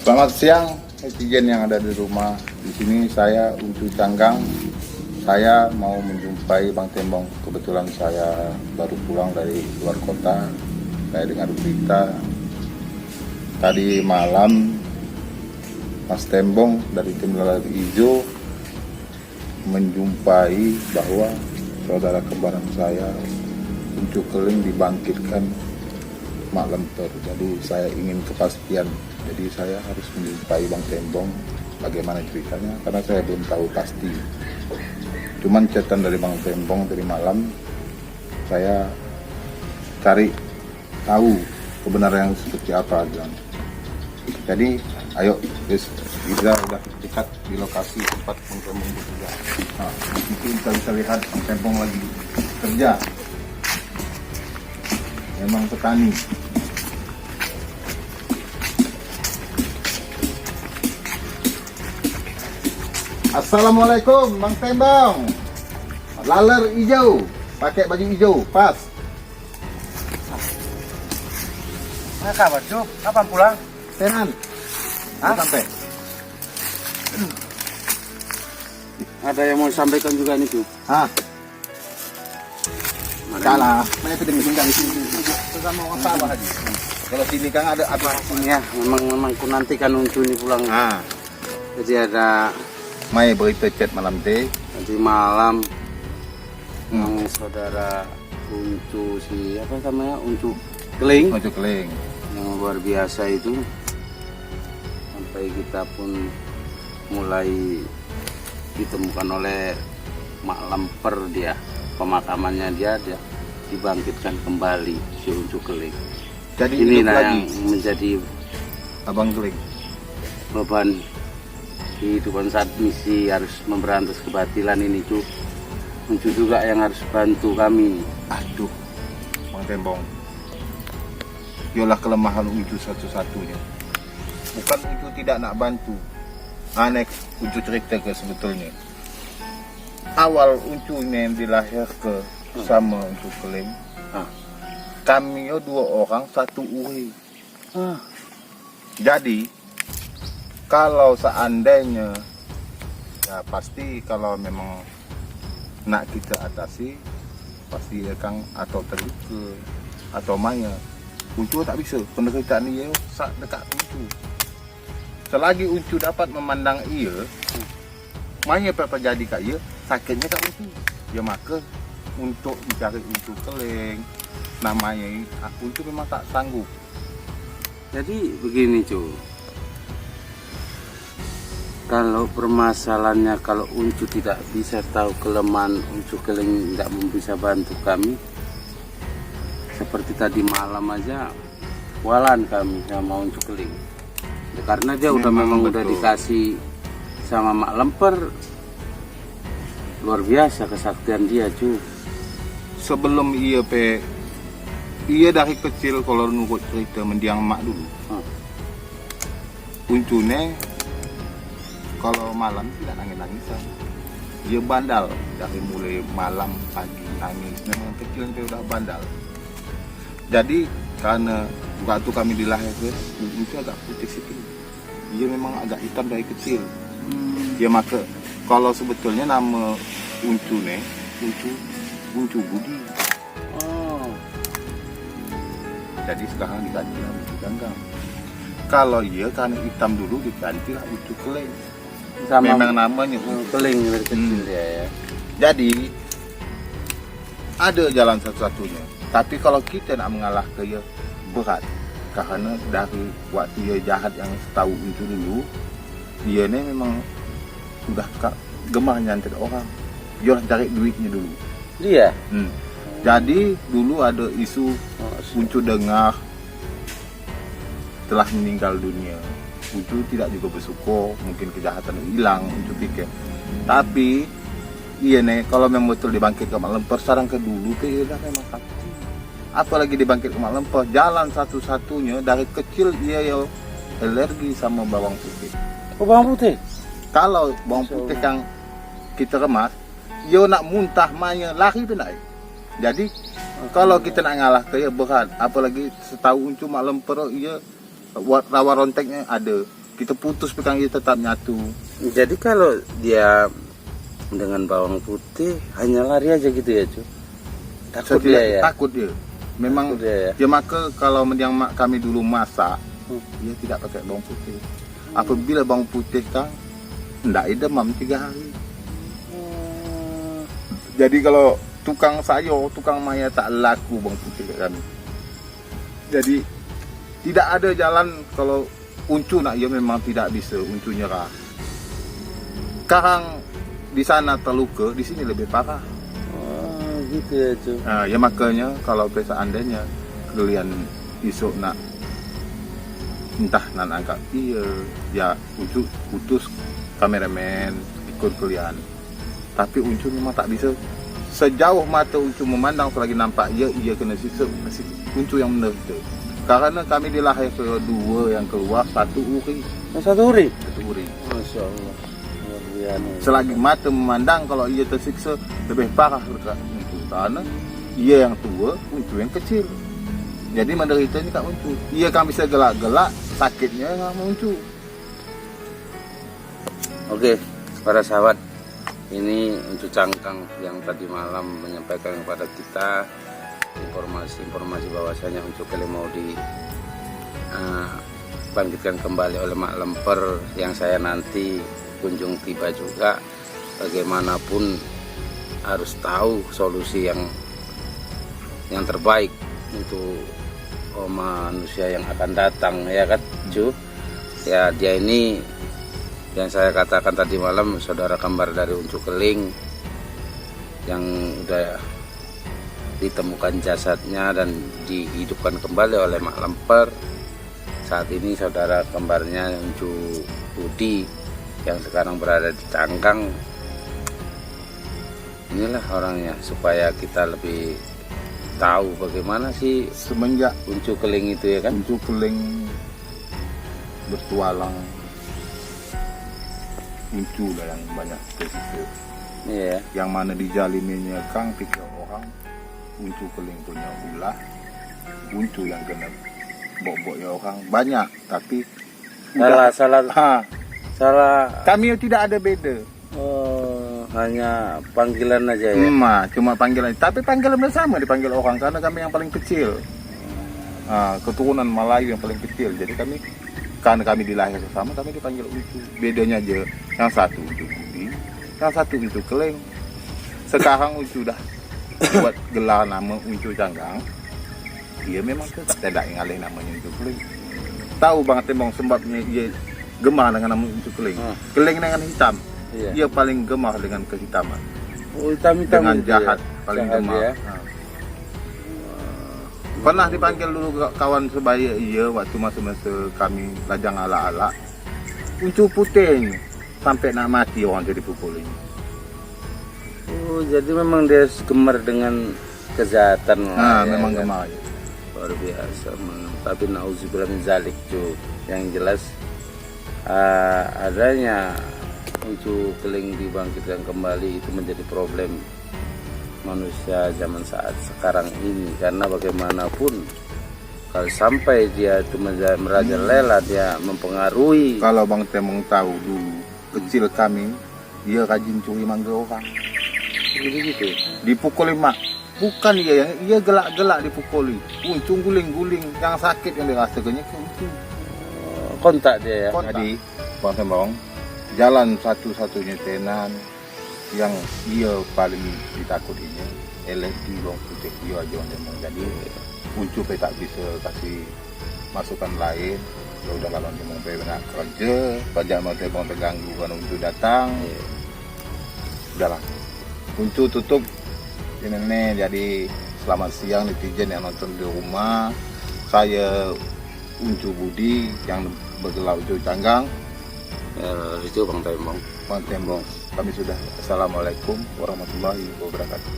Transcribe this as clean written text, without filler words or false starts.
Selamat siang netizen yang ada di rumah. Di sini saya Uncu Canggang. Saya mau menjumpai Bang Tembong. Kebetulan saya baru pulang dari luar kota. Saya dengar berita tadi malam Mas Tembong dari tim Laler Ijo menjumpai bahwa saudara kembaran saya Uncu Keling dibangkitkan Mak Lemper. Jadi saya ingin kepastian. Jadi saya harus menjumpai Bang Tembong bagaimana ceritanya karena saya belum tahu pasti. Cuman chatan dari Bang Tembong tadi malam saya cari tahu kebenaran yang seperti apa bilang. Jadi ayo guys, kita udah dekat di lokasi tempat Bang Tembong bekerja. Nah, itu kita bisa lihat Bang Tembong lagi kerja. Memang petani. Assalamualaikum Bang Tembong. Laler hijau, pakai baju hijau, pas. Nah, kabar Cuk, kapan pulang? Tenan. Hah? Sampai. Ada yang mau disampaikan juga nih Cuk. Hah? Kalah. Mana kita tinggal di sini bersama orang sawah aja. Kalau sini kan ada apa? Ini ya, memang ku nantikan Uncu nih pulang. Ah, Jadi ada mai berita chat malam teh. nanti malam yang saudara Uncu si apa namanya Uncu Keling Ojo Keling. yang luar biasa itu, sampai kita pun mulai ditemukan oleh Mak Lemper, dia pemakamannya dia dibangkitkan kembali si Uncu Keling. Jadi Ini hidup yang lagi menjadi Abang Keling. beban kehidupan saat misi harus memberantas kebatilan ini Cuk. Uncu juga yang harus bantu kami. Aduh, Bang Tembong. Yolah kelemahan Uncu satu-satunya. Bukan Uncu tidak nak bantu. Aneh Uncu cerita ke sebetulnya. Awal Uncu yang dilahir ke sama Uncu Keling. Kami yo 2 orang 1 uri. Jadi kalau seandainya ya pasti kalau memang nak kita atasi pasti akan atau terluka atau maya. Uncu tak bisa pendekatan ni sak dekat Uncu. Selagi Uncu dapat memandang ia, maya apa jadi kat ia, sakitnya kat Uncu. Ya maka untuk mencari Uncu Keling namanya Uncu memang tak sanggup. Jadi begini Cuk. Kalau permasalahannya, kalau Uncu tidak bisa tahu kelemahan Uncu Keling, tidak bisa bantu kami, seperti tadi malam aja walan kami sama Uncu Keling ya, karena dia memang udah dikasih sama Mak Lemper. Luar biasa kesaktian dia Cuk. Sebelum ia dari kecil kalau nurut cerita mendiang mak dulu. Uncune kalau malam tidak nangis-nangisan. Dia bandal dari mulai malam pagi nangis. Memang kecil dia udah bandal. Jadi karena waktu kami dilahirkan, Uncu agak putih sedikit. Dia memang agak hitam dari kecil. Dia maka kalau sebetulnya nama Uncune Uncu Budi. Jadi sekarang diganti lah Uncu Canggang. Kalau iya karena hitam dulu diganti lah Uncu Keling. Sama Memang namanya Keling dari kecil dia ya. Jadi ada jalan satu-satunya. Tapi kalau kita nak mengalah ke dia berat. Karena dari waktu dia jahat yang setahu Uncu dulu, dia ni memang sudah gemar nyantet orang. Dia cari duitnya dulu. Dia? Jadi dulu ada isu Uncu dengar telah meninggal dunia. Uncu tidak juga bersyukur, mungkin kejahatan hilang, Uncu pikir. Tapi iya nih, kalau memang betul dibangkit ke Mak Lemper, sarang ke dulu ke ia dah memang sakit. Apalagi dibangkit ke Mak Lemper, jalan satu-satunya dari kecil ia yo alergi sama bawang putih. Oh, bawang putih? Kalau bawang putih yang kita remas, yo nak muntah maya lari tu naik. Jadi kalau kita nak ngalah ke ia berat, apalagi setahu Uncu Mak Lemper ia rawa ronteknya ada. kita putus pegang dia tetap nyatu. Jadi kalau dia dengan bawang putih hanya lari aja gitu ya, Cu? Takut dia ya? Takut dia. Memang Takut dia ya? dia maka kalau yang kami dulu masak, dia tidak pakai bawang putih. Apabila bawang putih kan, tidak ada demam 3 hari. Jadi kalau tukang sayur, tukang maya tak laku bawang putih kat kami. Jadi tidak ada jalan kalau Uncu nak ia memang tidak bisa Uncu nyerah. Sekarang di sana terluka, di sini lebih parah. Oh, gitu ya, Cu. Ya makanya kalau seandainya kalian esok nak entah nak angkat iya, ya Uncu putus kameramen ikut kalian. Tapi Uncu memang tak bisa sejauh mata Uncu memandang selagi nampak ia kena siksa, masih Uncu yang menderita. Karena kami di lahir kedua yang keluar 1 uri. 1 uri? 1 uri. Masya Allah. Luar biasa. Selagi mata memandang kalau ia tersiksa lebih parah dekat Uncu. Karena ia yang tua, Uncu yang kecil. Jadi menderitanya kat Uncu. Ia kan bisa gelak-gelak, sakitnya sama Uncu. Oke, para sahabat, ini Uncu Cangkang yang tadi malam menyampaikan kepada kita informasi bahwasanya Uncu Keling mau dibangkitkan kembali oleh Mak Lemper, yang saya nanti kunjung tiba juga. Bagaimanapun harus tahu solusi yang terbaik untuk manusia yang akan datang, ya kan, Cu? Ya, dia ini yang saya katakan tadi malam saudara kembar dari Uncu Keling yang udah ditemukan jasadnya dan dihidupkan kembali oleh Mak Lemper. Saat ini saudara kembarnya Uncu Budi yang sekarang berada di Cangkang. Inilah orangnya, supaya kita lebih tahu bagaimana sih Semenjak Uncu Keling itu, ya kan? Uncu Keling bertualang, Uncu lah yang banyak tersisa. Iya. Yang mana dijaliminya Kang 3 orang. Uncu Keling punya ulah, Uncu yang kena bok-boknya orang banyak, tapi salah. Kami tidak ada beda. Oh, hanya panggilan aja ya. Cuma panggilan, tapi panggilan bersama dipanggil orang karena kami yang paling kecil. Keturunan Melayu yang paling kecil. Jadi karena kami dilahir bersama, kami dipanggil Uncu. Bedanya aja, yang satu Uncu Budi, yang satu Uncu Keling. Sekarang Uncu dah buat gelar nama Uncu Cangkang. Dia memang tidak ngalih namanya Uncu Keling. Tahu Bang Tembong sebabnya dia gemar dengan nama Uncu Keling. Keling dengan hitam. Iya. Dia paling gemar dengan kehitaman. Oh, hitam-hitam Dengan gitu jahat, ya? paling Jahat gemar. ya? Pernah dipanggil dulu kawan sebaya ia waktu masa-masa kami lajang ala-ala. Uncu putih sampai nak mati orang jadi pukulin. Oh, jadi memang dia gemar dengan kejahatan lah, ya, memang kan? gemar. Ya. Luar biasa. Tapi nauzubillah min zalik, Cu. Yang jelas adanya Uncu Keling dibangkitkan kembali itu menjadi problem manusia zaman saat sekarang ini, karena bagaimanapun kalau sampai dia itu merajalela, dia mempengaruhi. Kalau Bang Temong tahu dulu kecil kami, dia rajin curi mangga orang. Begitu. Dipukuli mak. Bukan ia gelak-gelak dipukuli. Uncu guling-guling, yang sakit yang dirasakannya ke Uncu. Kontak dia ya. Jadi Bang Temong, jalan satu-satunya tenan yang ia paling ditakutinya LSD bawang putih dia aja Bang Temong. Jadi Uncu tak bisa kasih masukan lain. Ya udah kalau Temong nak kerja, pajak mau Temong terganggu kan Uncu datang. Udahlah. Uncu tutup ini nih. Jadi selamat siang netizen yang nonton di rumah. Saya Uncu Budi yang bergelar Uncu Cangkang. Itu Bang Tembong. Bang Tembong, kami sudah. Assalamualaikum warahmatullahi wabarakatuh.